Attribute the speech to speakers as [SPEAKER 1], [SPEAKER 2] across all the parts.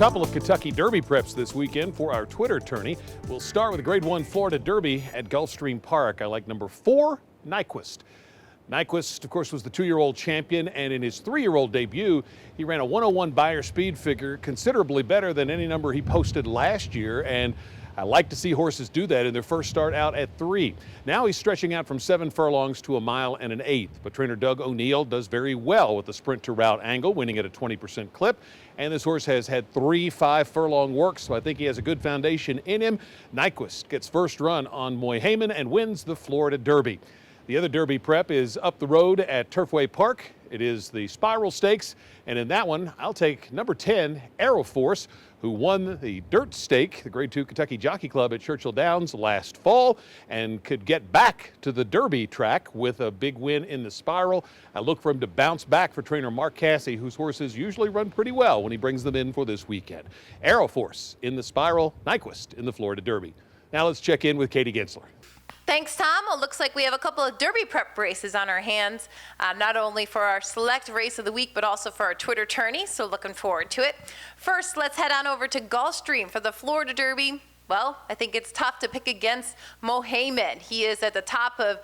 [SPEAKER 1] couple of Kentucky Derby preps this weekend for our Twitter tourney. We'll start with the Grade 1 Florida Derby at Gulfstream Park. I like number 4, Nyquist. Nyquist, of course, was the 2-year-old champion, and in his 3-year-old debut, he ran a 101 Beyer speed figure, considerably better than any number he posted last year, and I like to see horses do that in their first start out at 3. Now he's stretching out from 7 furlongs to a mile and an eighth, but trainer Doug O'Neill does very well with the sprint to route angle, winning at a 20% clip, and this horse has had 3 5-furlong works, so I think he has a good foundation in him. Nyquist gets first run on Moyhamen and wins the Florida Derby. The other Derby prep is up the road at Turfway Park. It is the Spiral Stakes, and in that one, I'll take number 10, Aeroforce, who won the Dirt Stake, the Grade 2 Kentucky Jockey Club at Churchill Downs last fall, and could get back to the Derby track with a big win in the Spiral. I look for him to bounce back for trainer Mark Casse, whose horses usually run pretty well when he brings them in for this weekend. Aeroforce in the Spiral, Nyquist in the Florida Derby. Now let's check in with Katie Gensler.
[SPEAKER 2] Thanks, Tom. Well, it looks like we have a couple of Derby prep races on our hands, not only for our select race of the week, but also for our Twitter tourney, so looking forward to it. First, let's head on over to Gulfstream for the Florida Derby. Well, I think it's tough to pick against Moyhamen. He is at the top of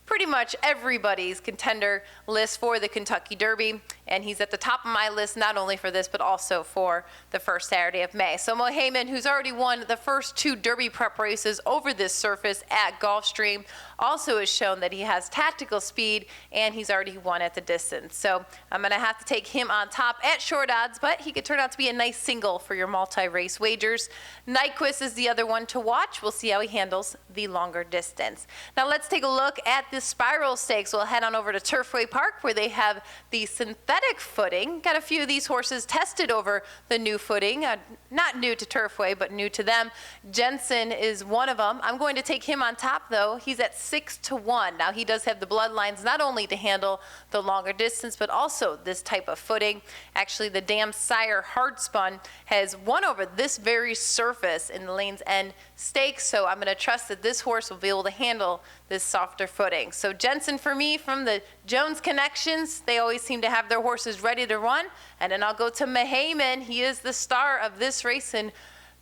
[SPEAKER 2] pretty much everybody's contender list for the Kentucky Derby, and he's at the top of my list not only for this but also for the first Saturday of May. So Moyhamen, who's already won the first 2 Derby prep races over this surface at Gulfstream, also has shown that he has tactical speed, and he's already won at the distance. So I'm going to have to take him on top at short odds, but he could turn out to be a nice single for your multi-race wagers. Nyquist is the other one to watch. We'll see how he handles the longer distance. Now let's take a look at the Spiral Stakes. We'll head on over to Turfway Park, where they have the synthetic footing. Got a few of these horses tested over the new footing. Not new to Turfway, but new to them. Jensen is one of them. I'm going to take him on top, though. He's at 6-1. Now, he does have the bloodlines not only to handle the longer distance, but also this type of footing. Actually, the Dam Sire Hardspun has won over this very surface in the Lanes End Stakes, so I'm going to trust that this horse will be able to handle this softer footing. So Jensen for me from the Jones Connections. They always seem to have their horses ready to run. And then I'll go to Moyhamen. He is the star of this race and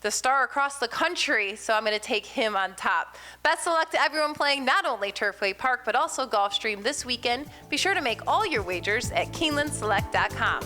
[SPEAKER 2] the star across the country, so I'm going to take him on top. Best of luck to everyone playing not only Turfway Park, but also Gulfstream this weekend. Be sure to make all your wagers at KeenelandSelect.com.